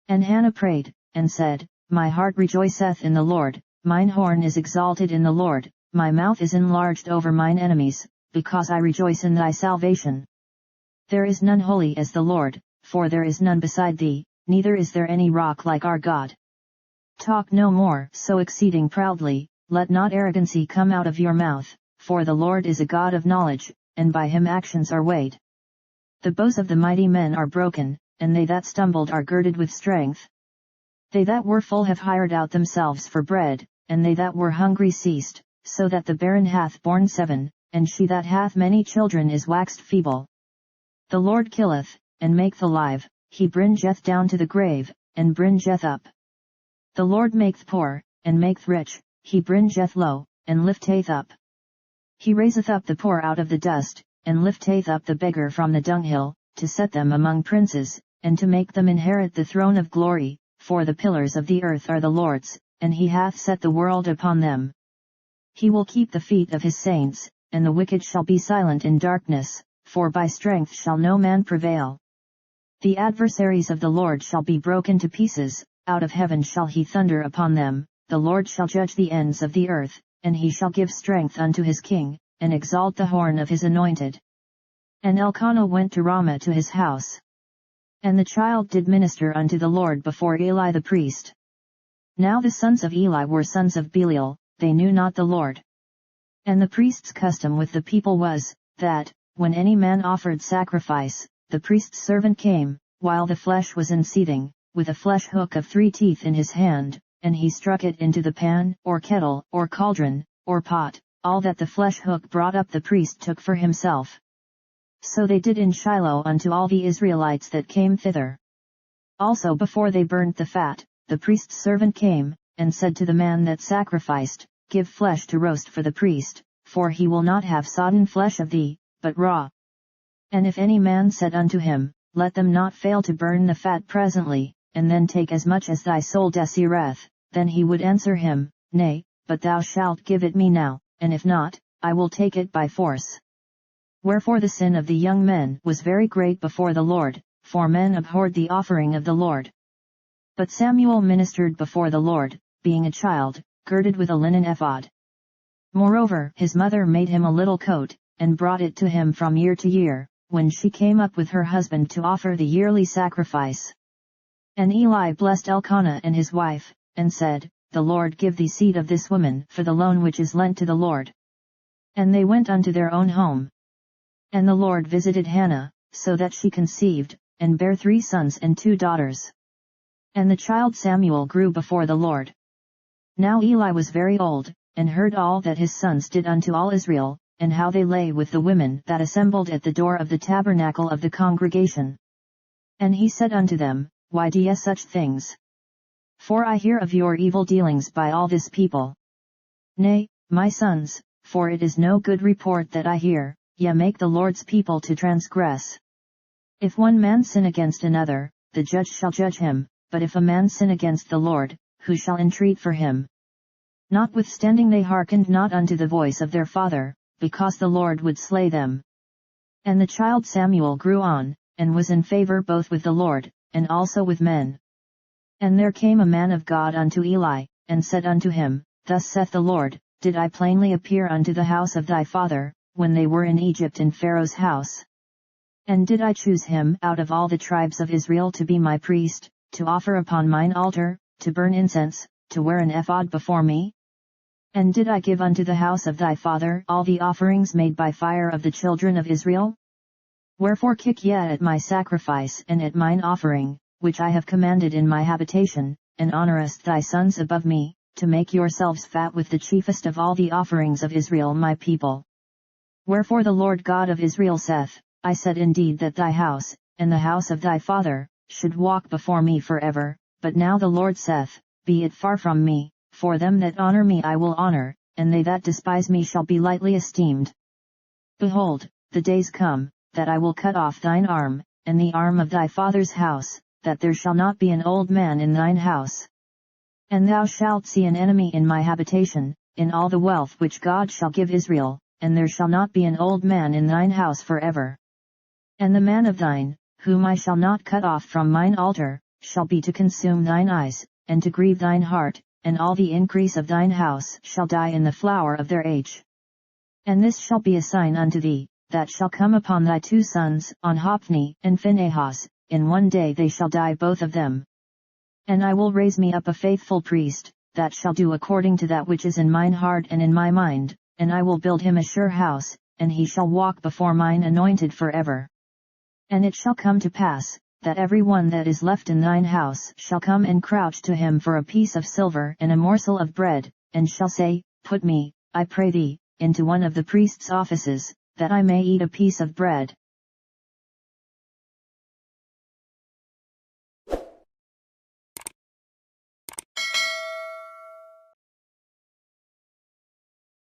And Hannah prayed, and said, My heart rejoiceth in the Lord, mine horn is exalted in the Lord, my mouth is enlarged over mine enemies, because I rejoice in thy salvation. There is none holy as the Lord, for there is none beside thee, neither is there any rock like our God. Talk no more so exceeding proudly, let not arrogancy come out of your mouth, for the Lord is a God of knowledge, and by him actions are weighed. The bows of the mighty men are broken, and they that stumbled are girded with strength. They that were full have hired out themselves for bread, and they that were hungry ceased, so that the barren hath borne 7, and she that hath many children is waxed feeble. The Lord killeth, and maketh alive, he bringeth down to the grave, and bringeth up. The Lord maketh poor, and maketh rich, he bringeth low, and lifteth up. He raiseth up the poor out of the dust, and lifteth up the beggar from the dunghill, to set them among princes, and to make them inherit the throne of glory, for the pillars of the earth are the Lord's, and he hath set the world upon them. He will keep the feet of his saints, and the wicked shall be silent in darkness, for by strength shall no man prevail. The adversaries of the Lord shall be broken to pieces, out of heaven shall he thunder upon them, the Lord shall judge the ends of the earth, and he shall give strength unto his king, and exalt the horn of his anointed. And Elkanah went to Ramah to his house. And the child did minister unto the Lord before Eli the priest. Now the sons of Eli were sons of Belial, they knew not the Lord. And the priest's custom with the people was, that, when any man offered sacrifice, the priest's servant came, while the flesh was in seething, with a flesh hook of 3 teeth in his hand, and he struck it into the pan, or kettle, or cauldron, or pot, all that the flesh hook brought up the priest took for himself. So they did in Shiloh unto all the Israelites that came thither. Also before they burnt the fat, the priest's servant came, and said to the man that sacrificed, Give flesh to roast for the priest, for he will not have sodden flesh of thee, but raw. And if any man said unto him, Let them not fail to burn the fat presently, and then take as much as thy soul desireth, then he would answer him, Nay, but thou shalt give it me now, and if not, I will take it by force. Wherefore the sin of the young men was very great before the Lord, for men abhorred the offering of the Lord. But Samuel ministered before the Lord, being a child, girded with a linen ephod. Moreover his mother made him a little coat, and brought it to him from year to year, when she came up with her husband to offer the yearly sacrifice. And Eli blessed Elkanah and his wife, and said, The Lord give thee seed of this woman for the loan which is lent to the Lord. And they went unto their own home. And the Lord visited Hannah, so that she conceived, and bare 3 sons and 2 daughters. And the child Samuel grew before the Lord. Now Eli was very old, and heard all that his sons did unto all Israel, and how they lay with the women that assembled at the door of the tabernacle of the congregation. And he said unto them, Why do ye such things? For I hear of your evil dealings by all this people. Nay, my sons, for it is no good report that I hear, ye make the Lord's people to transgress. If one man sin against another, the judge shall judge him, but if a man sin against the Lord, who shall entreat for him? Notwithstanding they hearkened not unto the voice of their father, because the Lord would slay them. And the child Samuel grew on, and was in favor both with the Lord, and also with men. And there came a man of God unto Eli, and said unto him, Thus saith the Lord, Did I plainly appear unto the house of thy father, when they were in Egypt in Pharaoh's house? And did I choose him out of all the tribes of Israel to be my priest, to offer upon mine altar, to burn incense, to wear an ephod before me? And did I give unto the house of thy father all the offerings made by fire of the children of Israel? Wherefore kick ye at my sacrifice and at mine offering, which I have commanded in my habitation, and honorest thy sons above me, to make yourselves fat with the chiefest of all the offerings of Israel my people. Wherefore the Lord God of Israel saith, I said indeed that thy house, and the house of thy father, should walk before me forever, but now the Lord saith, Be it far from me, for them that honor me I will honor, and they that despise me shall be lightly esteemed. Behold, the days come, that I will cut off thine arm, and the arm of thy father's house, that there shall not be an old man in thine house. And thou shalt see an enemy in my habitation, in all the wealth which God shall give Israel, and there shall not be an old man in thine house forever. And the man of thine, whom I shall not cut off from mine altar, shall be to consume thine eyes, and to grieve thine heart, and all the increase of thine house shall die in the flower of their age. And this shall be a sign unto thee, that shall come upon thy 2 sons, on Hophni and Phinehas, in one day they shall die both of them. And I will raise me up a faithful priest, that shall do according to that which is in mine heart and in my mind, and I will build him a sure house, and he shall walk before mine anointed forever. And it shall come to pass, that every one that is left in thine house shall come and crouch to him for a piece of silver and a morsel of bread, and shall say, Put me, I pray thee, into one of the priest's offices, that I may eat a piece of bread.